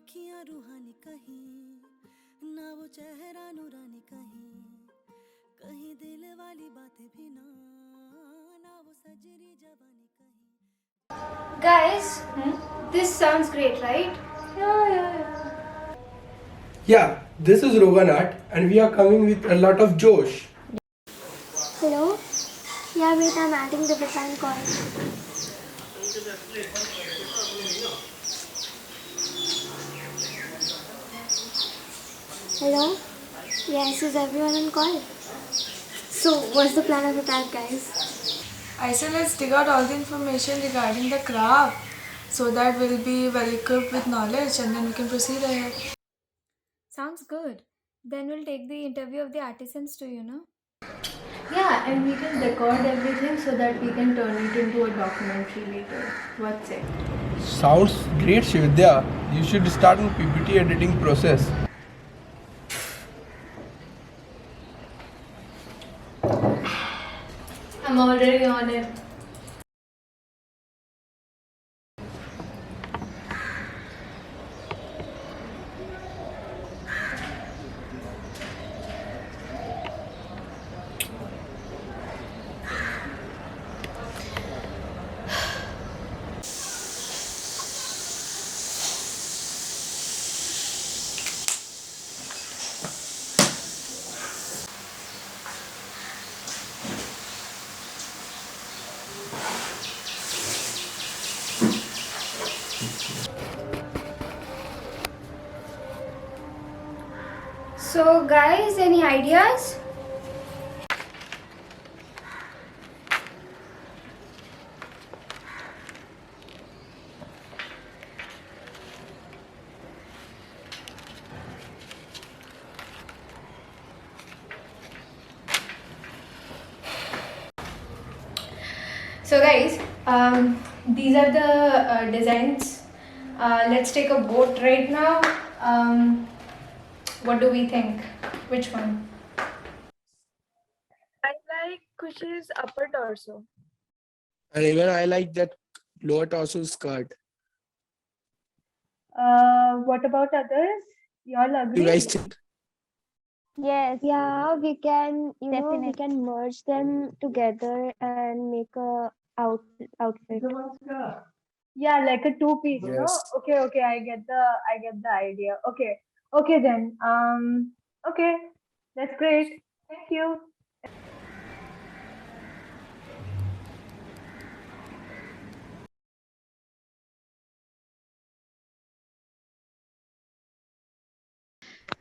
अखियां रूहानी कहीं ना, वो चेहरा नूरानी कहीं, कहीं दिल वाली बातें भी ना, ना वो सजरी जवानी कहीं. Guys, this sounds great, right? Yeah, this is Roganat and we are coming with a lot of Josh. Hello? Yeah, wait, I'm adding the Vipin call. Hello? Yes, is everyone on call? So, what's the plan of attack, guys? I said let's dig out all the information regarding the craft so that we'll be well equipped with knowledge and then we can proceed ahead. Sounds good. Then we'll take the interview of the artisans too, you know. Yeah, and we can record everything so that we can turn it into a documentary later. What's it? Sounds great, Shividya. You should start an PPT editing process. I'm already on it. So, guys, any ideas? So guys, these are the designs. Let's take a boat right now. What do we think? Which one? I like Kushi's upper torso. And even I like that lower torso skirt. What about others? Y'all agree? You guys think? Yes. Yeah, we can, we can merge them together and make a outfit. Yeah, like a two-piece, no? Yes. Okay, I get the idea. Okay then. Okay, that's great. Thank you.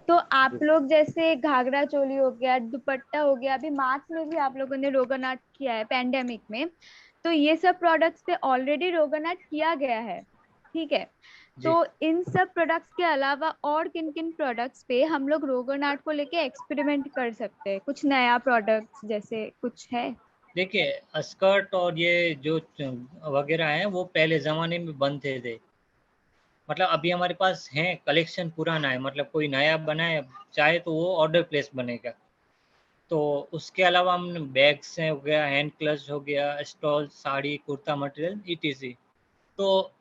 तो आप लोग जैसे घाघरा चोली हो गया, दुपट्टा हो गया, अभी मार्च में भी आप लोगों ने रोगन आर्ट किया है पैंडेमिक में, तो ये सब प्रोडक्ट्स पे ऑलरेडी रोगन आर्ट किया गया है, ठीक है. तो इन सब प्रोडक्ट्स के अलावा और किन किन प्रोडक्ट्स पे हम लोग रोगन आर्ट को लेके एक्सपेरिमेंट कर सकते हैं? कुछ नया प्रोडक्ट्स जैसे कुछ है? देखिए, स्कर्ट और ये जो वगैरह हैं वो पहले ज़माने में बनते थे. मतलब अभी हमारे पास हैं, कलेक्शन पुराना है, मतलब कोई नया बनाए चाहे तो वो ऑर्डर प्लेस बनेगा. तो उसके अलावा हमने बैग्स हैं हो गया, हैंड क्लच हो गया, stall, sari, kurta material ETC. तो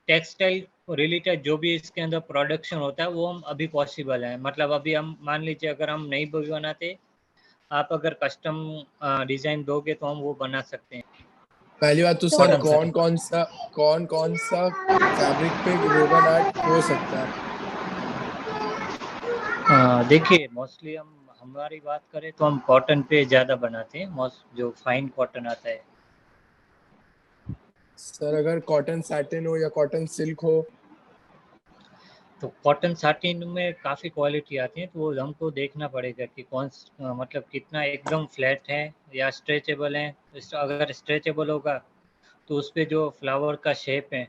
टेक्सटाइल रिलेटेड जो भी इसके अंदर प्रोडक्शन होता है वो हम अभी पॉसिबल है. मतलब अभी हम मान लीजिए अगर हम नहीं भी बनाते, आप अगर कस्टम डिज़ाइन दोगे तो हम वो बना सकते हैं. पहली बात तो सर कौन कौन सा फैब्रिक पे रोगन आर्ट हो सकता है? देखिए, मोस्टली हमारी बात करें तो हम कॉटन पे ज़्यादा बनाते हैं, जो फाइन कॉटन आता है. सर अगर कॉटन सैटिन हो या कॉटन सिल्क हो? तो कॉटन साटिन में काफ़ी क्वालिटी आती है, तो वो हमको देखना पड़ेगा कि मतलब कितना एकदम फ्लैट है या स्ट्रेचेबल है. अगर स्ट्रेचेबल होगा तो उस पे जो फ्लावर का शेप है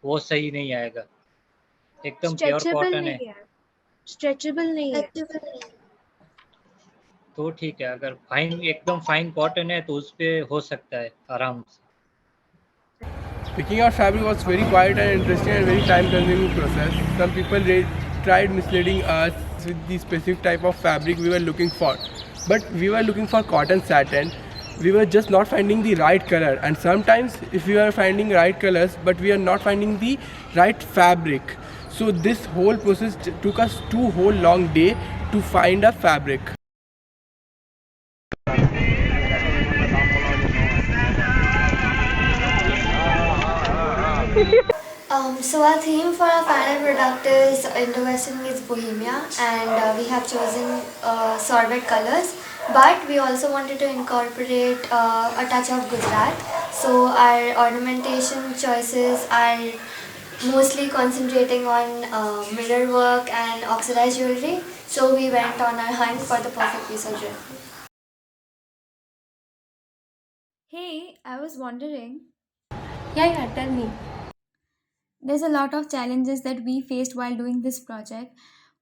वो सही नहीं आएगा. एकदम प्योर कॉटन है स्ट्रेचेबल नहीं है. तो ठीक है. अगर एकदम फाइन कॉटन है तो उस पे हो सकता है आराम से. Picking out fabric was very quiet and interesting and very time-consuming process. Some people tried misleading us with the specific type of fabric we were looking for, but we were looking for cotton satin. We were just not finding the right color, and sometimes if we are finding right colors, but we are not finding the right fabric. So this whole process took us 2 whole long day to find a fabric. So our theme for our final product is Indo-Western meets Bohemia, and we have chosen sorbet colors, but we also wanted to incorporate a touch of Gujarat. So our ornamentation choices are mostly concentrating on mirror work and oxidized jewelry. So we went on our hunt for the perfect piece of jewelry. Hey, I was wondering. Yeah, tell me. There's a lot of challenges that we faced while doing this project.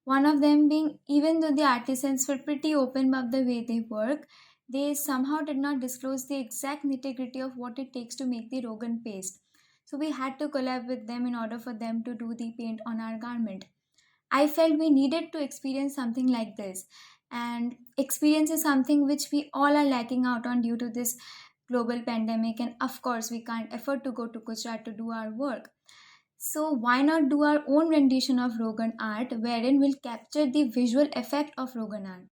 One of them being, even though the artisans were pretty open about the way they work, they somehow did not disclose the exact nitty-gritty of what it takes to make the Rogan paste. So we had to collab with them in order for them to do the paint on our garment. I felt we needed to experience something like this. And experience is something which we all are lacking out on due to this global pandemic. And of course, we can't afford to go to Gujarat to do our work. So why not do our own rendition of Rogan art wherein we'll capture the visual effect of Rogan art?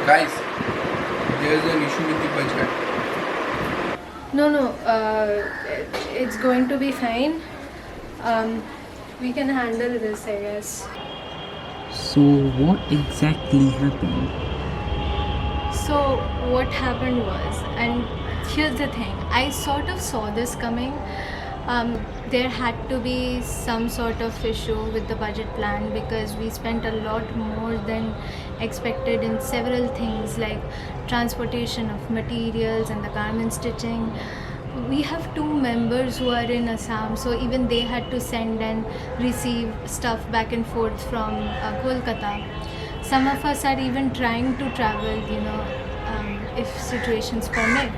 Guys, there's an issue with the budget. No, it's going to be fine. We can handle this, I guess. So what exactly happened? So what happened was, and here's the thing, I sort of saw this coming. There had to be some sort of issue with the budget plan because we spent a lot more than expected in several things like transportation of materials and the garment stitching. We have 2 members who are in Assam, so even they had to send and receive stuff back and forth from Kolkata. Some of us are even trying to travel, if situations permit.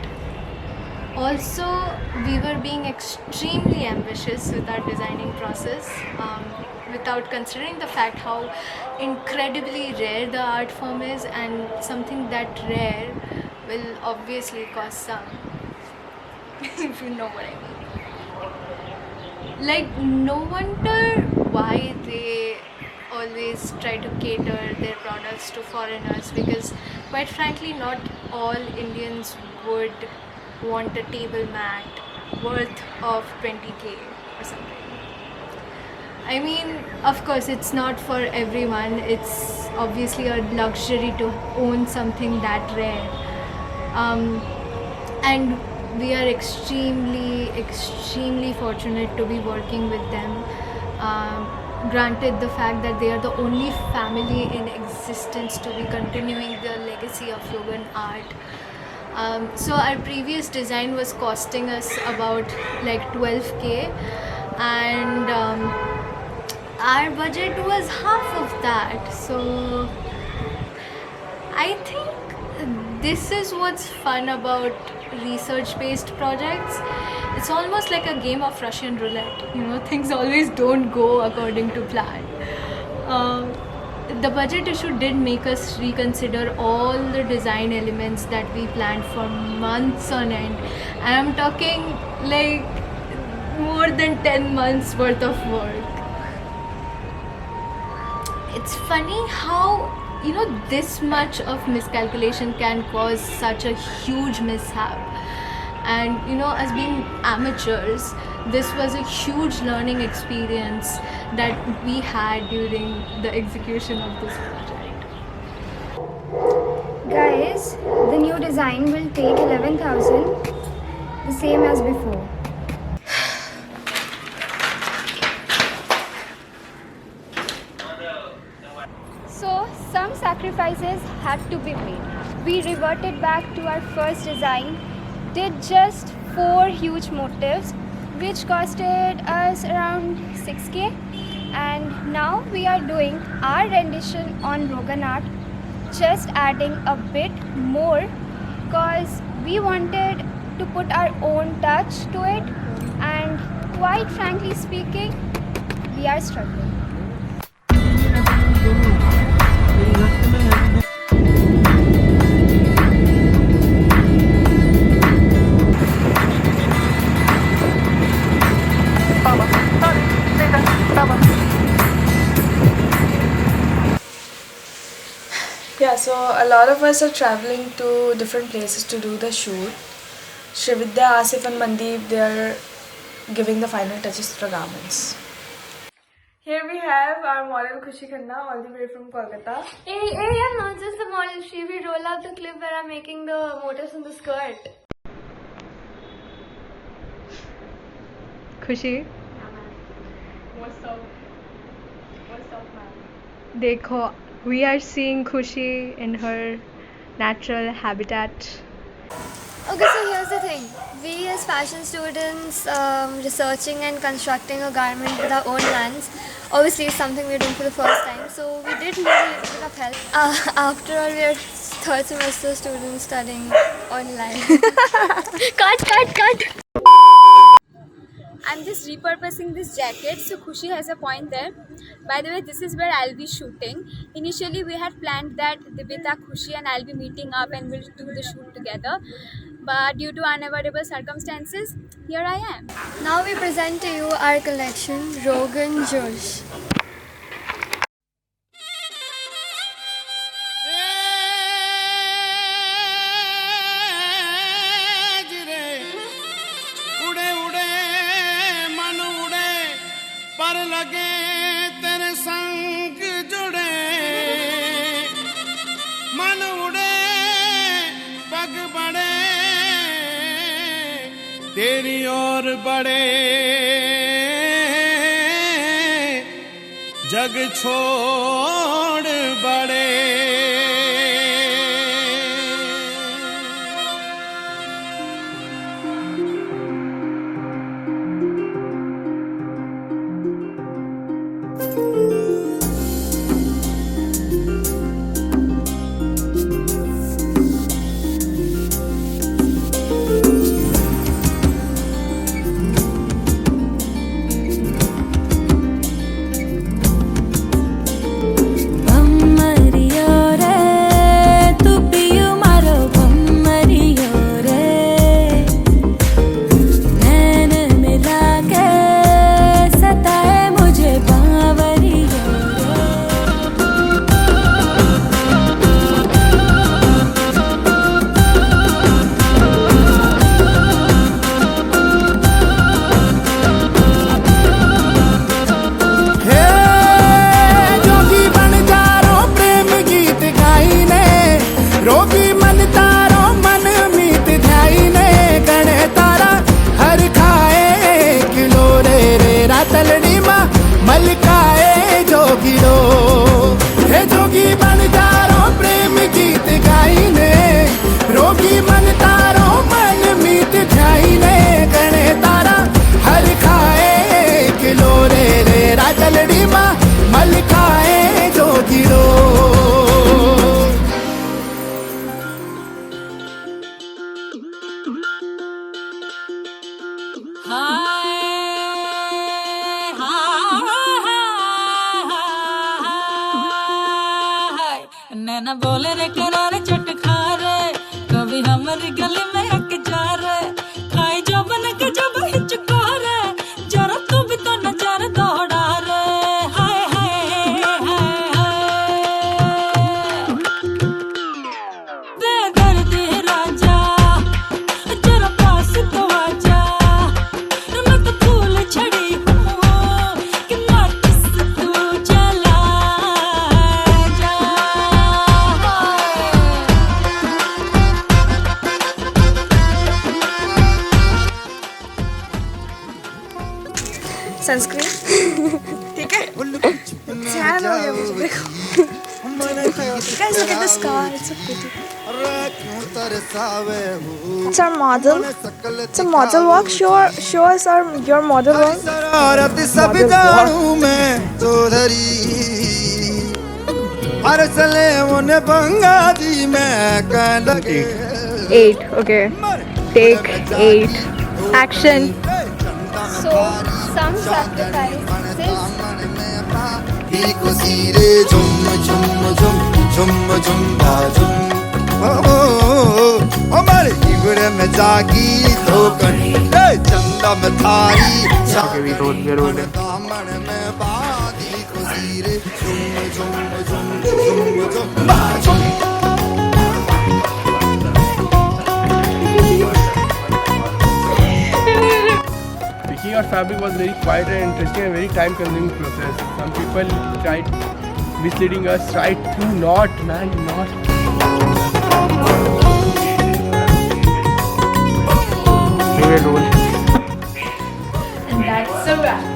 Also, we were being extremely ambitious with our designing process, without considering the fact how incredibly rare the art form is, and something that rare will obviously cost some, if you know what I mean. Like, no wonder why they always try to cater their products to foreigners, because quite frankly not all Indians would want a table mat worth of 20k or something. I mean, of course it's not for everyone. It's obviously a luxury to own something that rare, and we are extremely fortunate to be working with them. Granted the fact that they are the only family in existence to be continuing the legacy of Rogan art. So our previous design was costing us about like 12k, and our budget was half of that. So I think this is what's fun about research-based projects. It's almost like a game of Russian roulette. Things always don't go according to plan. The budget issue did make us reconsider all the design elements that we planned for months on end. And I'm talking like more than 10 months worth of work. It's funny how, this much of miscalculation can cause such a huge mishap. And, as being amateurs, this was a huge learning experience that we had during the execution of this project. Guys, the new design will take 11,000, the same as before. So, some sacrifices had to be made. We reverted back to our first design, did just 4 huge motifs, which costed us around 6k, and now we are doing our rendition on Rogan art, just adding a bit more because we wanted to put our own touch to it, and quite frankly speaking, we are struggling. so a lot of us are traveling to different places to do the shoot. Srividya, Asif and Mandeep, they are giving the final touches to the garments. Here we have our model Khushi Khanna, all the way from Kolkata. Hey, I'm not just the model. She will roll out the clip where I'm making the motifs in the skirt. खुशी देखो, we are seeing Khushi in her natural habitat. Okay, so here's the thing. We as fashion students researching and constructing a garment with our own hands, obviously it's something we're doing for the first time, so we did need a little bit of help. After all, we are third semester students studying online. Cut! I'm just repurposing this jacket, so Khushi has a point there. By the way, this is where I'll be shooting. Initially, we had planned that Dibita, Khushi and I'll be meeting up and we'll do the shoot together. But due to unavoidable circumstances, here I am. Now we present to you our collection, Rogan Josh. तेरी और बड़े जग छोड़ बड़े मलकाए जोगिड़ो हे जोगी बन जारो प्रेम गीत गाइने रोगी मन तारो मन मीत ध्याइने गणे तारा हर खाए किलो रे रे राजलड़ी माँ मलकाए जोगिड़ो नैना बोले रे करारे चट खा रे कभी हमारी गली में आके जा रे खाई जो बन के जब हिचको रे जरा तू भी तो नजर दौड़ा रे हाय हाय हाय हाय बेदर्दी राजा जरा पास तो आजा मैं तो फूल छड़ी हूँ कि ना किस तू चला सनस्क्रीन ठीक है ध्यान हो गया मुझे देखो guys look at the scar it's so pretty it's our model it's a model walk show us your model walk Eight okay take 8 action So, some sacrifices. Okay, we roll. रे झुम झुम झुम झुम झुम बाजो Picking out fabric was very quiet and interesting and very time-consuming process. Some people tried misleading us, tried to not, man, not. And that's a wrap.